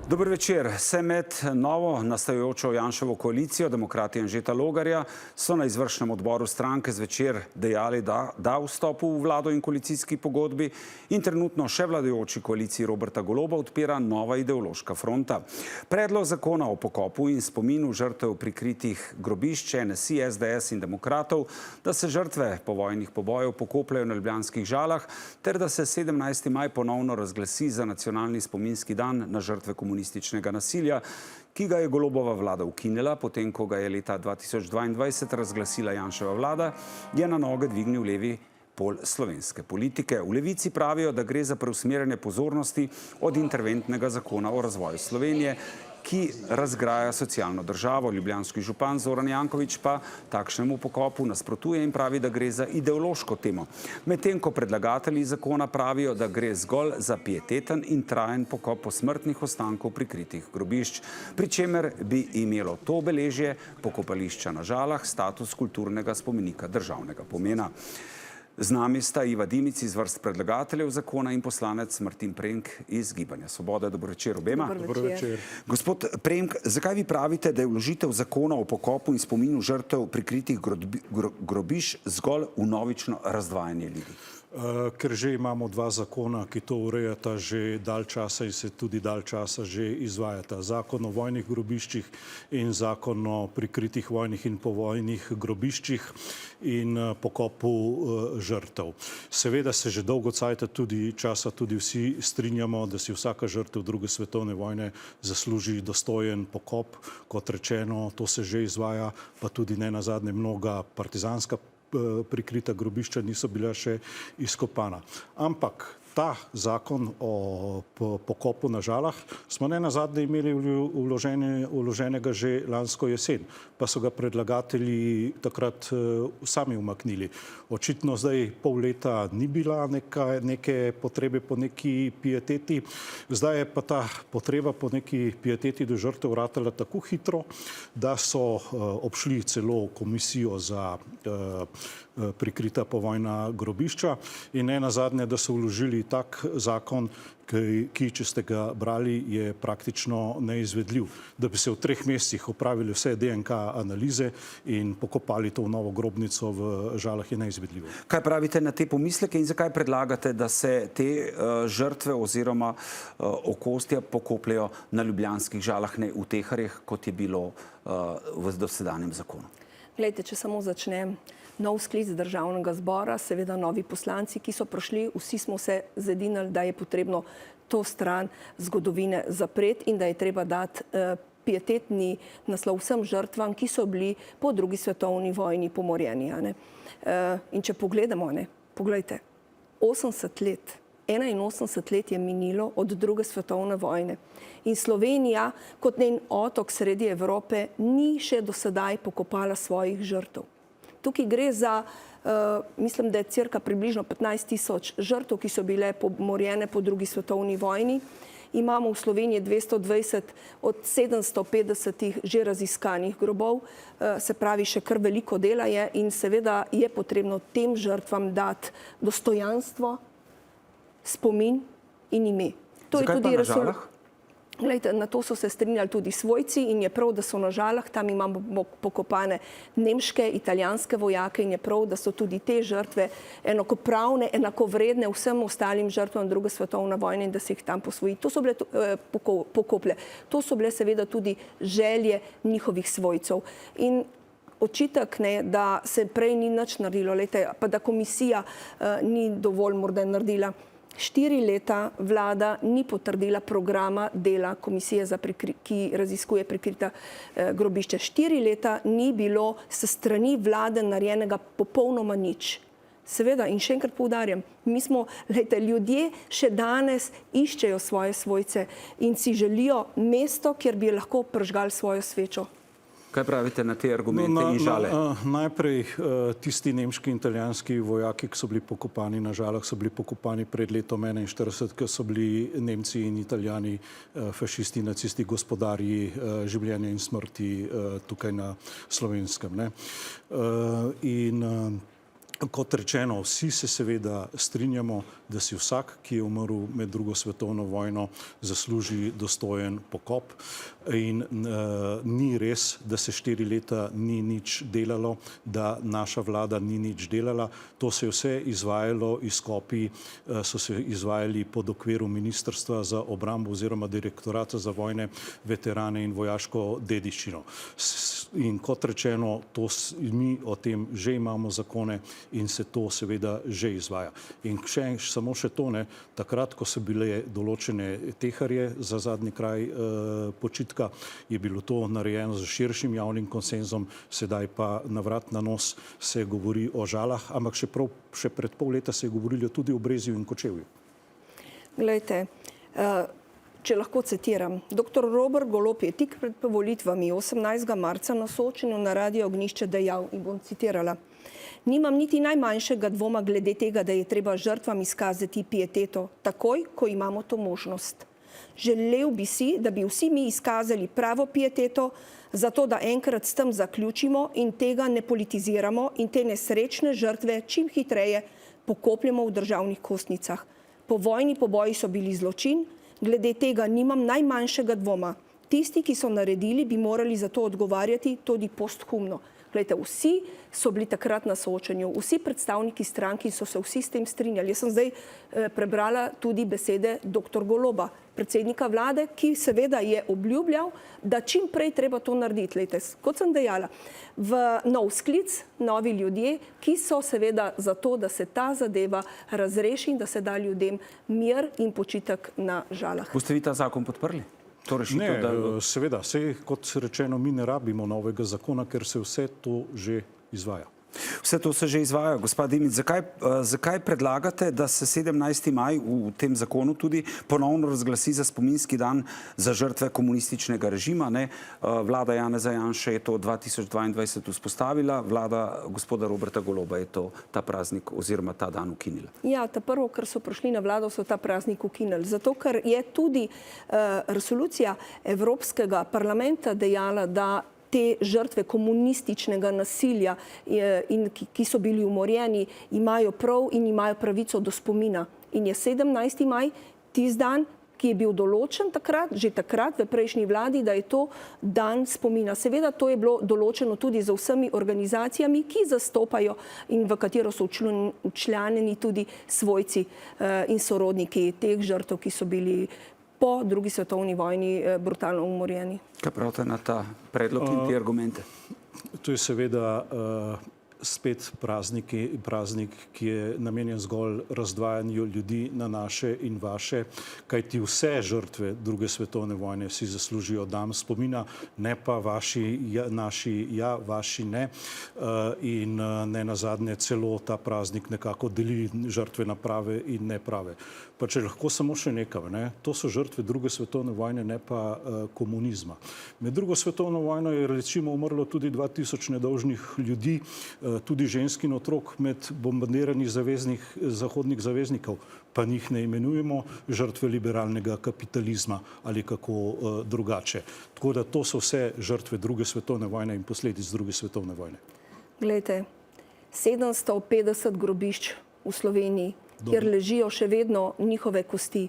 Dober večer. Se med novo nastajajočo Janševo koalicijo Demokrati Anžeta Logarja so na izvršnem odboru stranke zvečer dejali, da vstopu v vlado in koalicijski pogodbi in trenutno še vladajoči koaliciji Roberta Goloba odpira nova ideološka fronta. Predlog zakona o pokopu in spominu žrtev prikritih grobišč NSI, SDS in Demokratov, da se žrtve povojnih pobojev pokopljajo na ljubljanskih Žalah ter da se 17. maj ponovno razglasi za nacionalni spominski dan na žrtve komunističnega nasilja, ki ga je Golobova vlada ukinila, potem ko ga je leta 2022 razglasila Janševa vlada, je na noge dvignil levi pol slovenske politike. V Levici pravijo, da gre za preusmerjanje pozornosti od interventnega zakona o razvoju Slovenije, ki razgraja socialno državo. Ljubljanski župan Zoran Janković pa takšnemu pokopu nasprotuje in pravi, da gre za ideološko temo. Medtem ko predlagatelji zakona pravijo, da gre zgolj za pieteten in trajen pokop posmrtnih ostankov prikritih grobišč, pri čemer bi imelo to obeležje pokopališča na Žalah status kulturnega spomenika državnega pomena. Z nami sta Iva Dimic iz vrst predlagateljev zakona in poslanec Martin Premk iz Gibanja Svoboda. Dobro večer obema. Dobro večer. Gospod Premk, zakaj vi pravite, da je vložitev zakona o pokopu in spominu žrtev prikritih grobišč zgolj vnovično razdvajanje ljudi? Ker že imamo dva zakona, ki to urejata že dalj časa in se tudi dalj časa že izvajata. Zakon o vojnih grobiščih in zakon o prikritih vojnih in povojnih grobiščih in pokopu žrtev. Seveda se že dolgo časa tudi vsi strinjamo, da si vsaka žrtev druge svetovne vojne zasluži dostojen pokop. Kot rečeno, to se že izvaja, pa tudi ne nazadnje mnoga partizanska prikrita grobišča niso bila še izkopana. Ampak ta zakon o pokopu na Žalah smo ne nazadnje imeli vloženega že lansko jesen, pa so ga predlagatelji takrat sami umaknili. Očitno zdaj pol leta ni bila neke potrebe po neki pieteti, zdaj je pa ta potreba po neki pieteti do žrtev ratala tako hitro, da so obšli celo komisijo za prikrita povojna grobišča in ne nazadnje, da so vložili tak zakon, ki, če ste ga brali, je praktično neizvedljiv. Da bi se v 3 mesecih opravili vse DNK analize in pokopali to v novo grobnico v Žalah, je neizvedljivo. Kaj pravite na te pomisleke in zakaj predlagate, da se te žrtve oziroma okostja pokopljajo na ljubljanskih Žalah, ne v Teharjih, kot je bilo v dosedanjem zakonu? Glejte, če samo začnem. Nov sklic državnega zbora, seveda novi poslanci, ki so prišli, vsi smo se zedinili, da je potrebno to stran zgodovine zapreti in da je treba dati pietetni naslov vsem žrtvam, ki so bili po drugi svetovni vojni pomorjeni. In če pogledamo, poglejte, 80 let, 81 let je minilo od druge svetovne vojne in Slovenija kot njen otok sredi Evrope ni še do sedaj pokopala svojih žrtev. Tukaj gre za, mislim, da je cirka približno 15.000 žrtev, ki so bile pomorjene po drugi svetovni vojni. Imamo v Sloveniji 220 od 750 že raziskanih grobov, se pravi, še kar veliko dela je in seveda je potrebno tem žrtvam dati dostojanstvo, spomin in ime. Zakaj pa na Žalah? Glejte, na to so se strinjali tudi svojci in je prav, da so na Žalah, tam imamo pokopane nemške, italijanske vojake in je prav, da so tudi te žrtve enakopravne, enakovredne vsem ostalim žrtvam druge svetovne vojne in da se jih tam posvoji. To so bile pokople. To so bile seveda tudi želje njihovih svojcev. In očitek, da se prej ni nič naredilo, pa da komisija ni dovolj morda naredila. 4 leta vlada ni potrdila programa dela komisije, ki raziskuje prikrita grobišča. 4 leta ni bilo s strani vlade narejenega popolnoma nič. Seveda, in še enkrat poudarjam, ljudje še danes iščejo svoje svojce in si želijo mesto, kjer bi lahko prižgali svojo svečo. Kaj pravite na te argumente in Žale? Najprej tisti nemški in italijanski vojaki, ki so bili pokopani na Žalah, so bili pokopani pred letom 1941, ko so bili Nemci in Italijani, fašisti, nacisti, gospodarji življenja in smrti tukaj na Slovenskem. In Kot rečeno, vsi se seveda strinjamo, da si vsak, ki je umrl med drugo svetovno vojno, zasluži dostojen pokop in ni res, da se 4 leta ni nič delalo, da naša vlada ni nič delala. To se je vse izvajalo, izkopi so se izvajali pod okviru Ministrstva za obrambo oziroma Direktorata za vojne veterane in vojaško dediščino. In kot rečeno, mi o tem že imamo zakone in se to seveda že izvaja. In samo še to, takrat, ko so bile določene teharje za zadnji kraj počitka, je bilo to narejeno z širšim javnim konsenzom, sedaj pa na vrat na nos se govori o Žalah, ampak še pred pol leta se je govorilo tudi o Brezju in Kočevju. Glejte, če lahko citiram, dr. Robert Golob je tik pred volitvami 18. marca na soočenju na Radiu Ognjišče dejal, in bom citirala: "Nimam niti najmanjšega dvoma glede tega, da je treba žrtvam izkazati pieteto, takoj, ko imamo to možnost. Želel bi si, da bi vsi mi izkazali pravo pieteto, zato da enkrat s tem zaključimo in tega ne politiziramo in te nesrečne žrtve čim hitreje pokopljemo v državnih kostnicah. Povojni poboji so bili zločin, glede tega nimam najmanjšega dvoma. Tisti, ki so naredili, bi morali za to odgovarjati tudi posthumno." Glejte, vsi so bili takrat na soočenju, vsi predstavniki stranki so se vsi s tem strinjali. Jaz sem zdaj prebrala tudi besede dr. Goloba, predsednika vlade, ki seveda je obljubljal, da čim prej treba to narediti. Glejte, kot sem dejala, v nov sklic, novi ljudje, ki so seveda za to, da se ta zadeva razreši in da se da ljudem mir in počitek na Žalah. Boste vi ta zakon podprli? Ne, seveda, kot rečeno, mi ne rabimo novega zakona, ker se vse to že izvaja. Vse to se že izvaja. Gospa Dimic, zakaj predlagate, da se 17. maj v tem zakonu tudi ponovno razglasi za spominski dan za žrtve komunističnega režima? Vlada Janeza Janše je to 2022 vzpostavila, vlada gospoda Roberta Goloba je ta praznik oziroma ta dan ukinila. Ja, ta prvo, ker so prišli na vlado, so ta praznik ukinili. Zato, ker je tudi resolucija Evropskega parlamenta dejala, da te žrtve komunističnega nasilja, ki so bili umorjeni, imajo prav in imajo pravico do spomina. In je 17. maj tisti dan, ki je bil določen takrat, že takrat v prejšnji vladi, da je to dan spomina. Seveda to je bilo določeno tudi za vsemi organizacijami, ki zastopajo in v katero so včlanjeni tudi svojci in sorodniki teh žrtev, ki so bili po drugi svetovni vojni brutalno umorjeni. Kaj pravite na ta predlog in te argumente? To je seveda spet praznik, ki je namenjen zgolj razdvajanju ljudi na naše in vaše, kajti vse žrtve druge svetovne vojne si zaslužijo dan spomina, ne pa naši ja, vaši ne. In ne nazadnje celo ta praznik nekako deli žrtve na prave in neprave. Pa če lahko samo še nekaj, to so žrtve druge svetovne vojne, ne pa komunizma. Med drugo svetovno vojno je recimo umrlo tudi 2000 nedolžnih ljudi, tudi žensk in otrok med bombardiranji zahodnih zaveznikov, pa njih ne imenujemo žrtve liberalnega kapitalizma ali kako drugače. Tako da to so vse žrtve druge svetovne vojne in posledic druge svetovne vojne. Glejte, 750 grobišč v Sloveniji, kjer ležijo še vedno njihove kosti.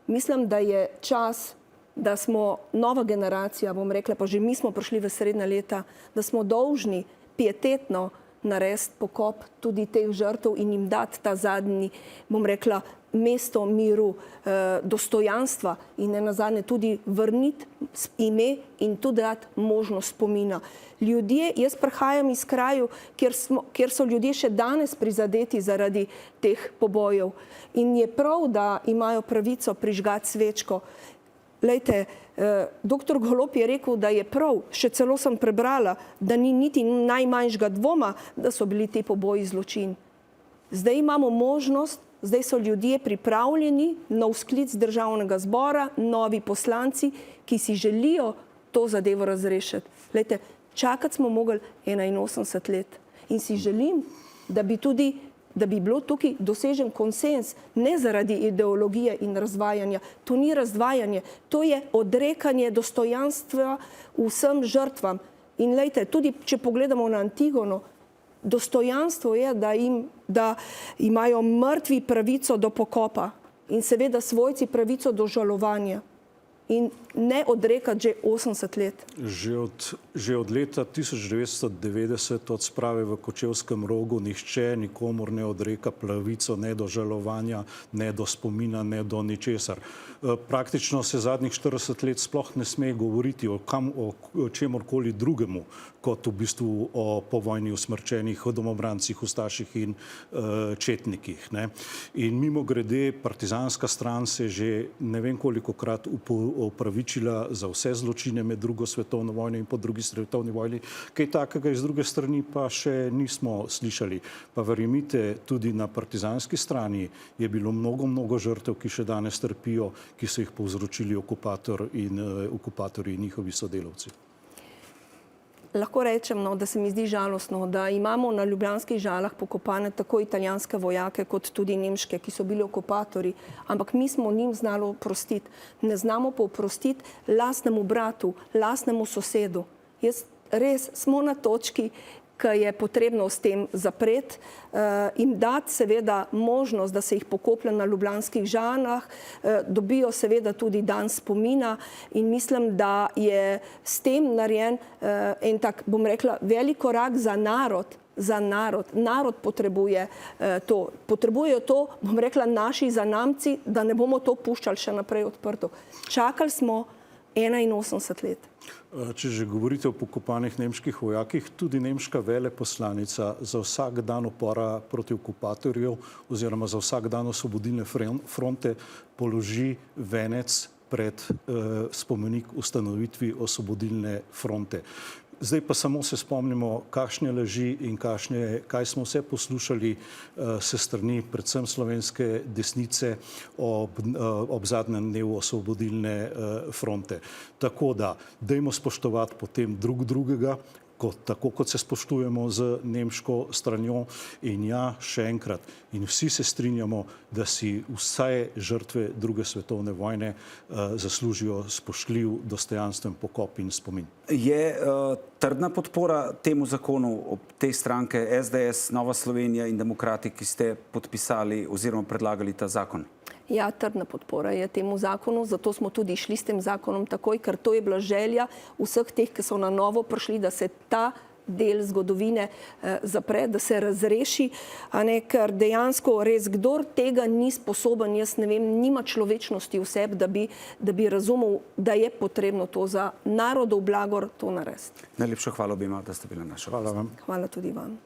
Mislim, da je čas, da smo nova generacija, bom rekla, pa že mi smo prišli v srednja leta, da smo dolžni pietetno narediti pokop tudi teh žrtev in jim dati ta zadnji, bom rekla, mesto miru, dostojanstva in nenazadnje tudi vrniti ime in tudi dati možnost spomina. Ljudje, jaz prihajam iz kraju, kjer so ljudje še danes prizadeti zaradi teh pobojev in je prav, da imajo pravico prižgati svečko. Lejte, dr. Golob je rekel, da je prav, še celo sem prebrala, da ni niti najmanjšega dvoma, da so bili ti poboji zločin. Zdaj imamo možnost, zdaj so ljudje pripravljeni, nov sklic državnega zbora, novi poslanci, ki si želijo to zadevo razrešiti. Lejte, čakati smo mogli 81 let in si želim, da bi bilo tukaj dosežen konsens, ne zaradi ideologije in razvajanja. To ni razvajanje, to je odrekanje dostojanstva vsem žrtvam. In lejte, tudi če pogledamo na Antigono, Dostojanstvo je, da imajo mrtvi pravico do pokopa in seveda svojci pravico do žalovanja. In ne odrekati že 80 let. Že od leta 1990 od sprave v Kočevskem rogu nihče nikomur ne odreka pravico ne do žalovanja, ne do spomina, ne do ničesar. Praktično se zadnjih 40 let sploh ne sme govoriti o čemorkoli drugemu, kot v bistvu o povojni usmrčenih domobrancih, ustaših in četnikih. In mimogrede, partizanska stran se že ne vem kolikokrat opravičila za vse zločine med drugo svetovno vojno in po drugi svetovni vojni. Kaj takega iz druge strani pa še nismo slišali. Pa verjemite, tudi na partizanski strani je bilo mnogo žrtev, ki še danes trpijo, ki so jih povzročili okupatorji in njihovi sodelavci. Lahko rečem, da se mi zdi žalostno, da imamo na ljubljanskih Žalah pokopane tako italijanske vojake, kot tudi nemške, ki so bili okupatorji, ampak mi smo njim znali oprostiti. Ne znamo pa oprostiti lastnemu bratu, lastnemu sosedu. Res smo na točki, ki je potrebno s tem zapreti, jim dati seveda možnost, da se jih pokoplje na ljubljanskih Žalah, dobijo seveda tudi dan spomina in mislim, da je s tem narejen en tak, bom rekla, velik korak za narod. Narod potrebuje to. Potrebujejo to, bom rekla, naši zanamci, da ne bomo to puščali še naprej odprto. Čakali smo 81 let. Če že govorite o pokopanih nemških vojakih, tudi nemška veleposlanica za vsak dan upora proti okupatorjev oziroma za vsak dan osvobodilne fronte položi venec pred spomenik ustanovitvi osvobodilne fronte. Zdaj pa samo se spomnimo, kakšne laži in kaj smo vse poslušali se strani predvsem slovenske desnice ob zadnjem dnevu osvobodilne fronte. Tako da, dajmo spoštovati potem drugega, tako kot se spoštujemo z nemško stranjo. In ja, še enkrat, in vsi se strinjamo, da si vse žrtve druge svetovne vojne zaslužijo spoštljiv, dostojanstven pokop in spomin. Je trdna podpora temu zakonu ob tej stranke SDS, Nova Slovenija in Demokrati, ki ste podpisali oziroma predlagali ta zakon? Ja, trdna podpora je temu zakonu, zato smo tudi šli s tem zakonom takoj, ker to je bila želja vseh teh, ki so na novo prišli, da se ta del zgodovine zapre, da se razreši, ker dejansko res kdor tega ni sposoben, jaz ne vem, nima človečnosti v sebi, da bi razumel, da je potrebno to za narodov blagor to narediti. Najlepša hvala obima, da ste bili naša. Hvala vam. Hvala tudi vam.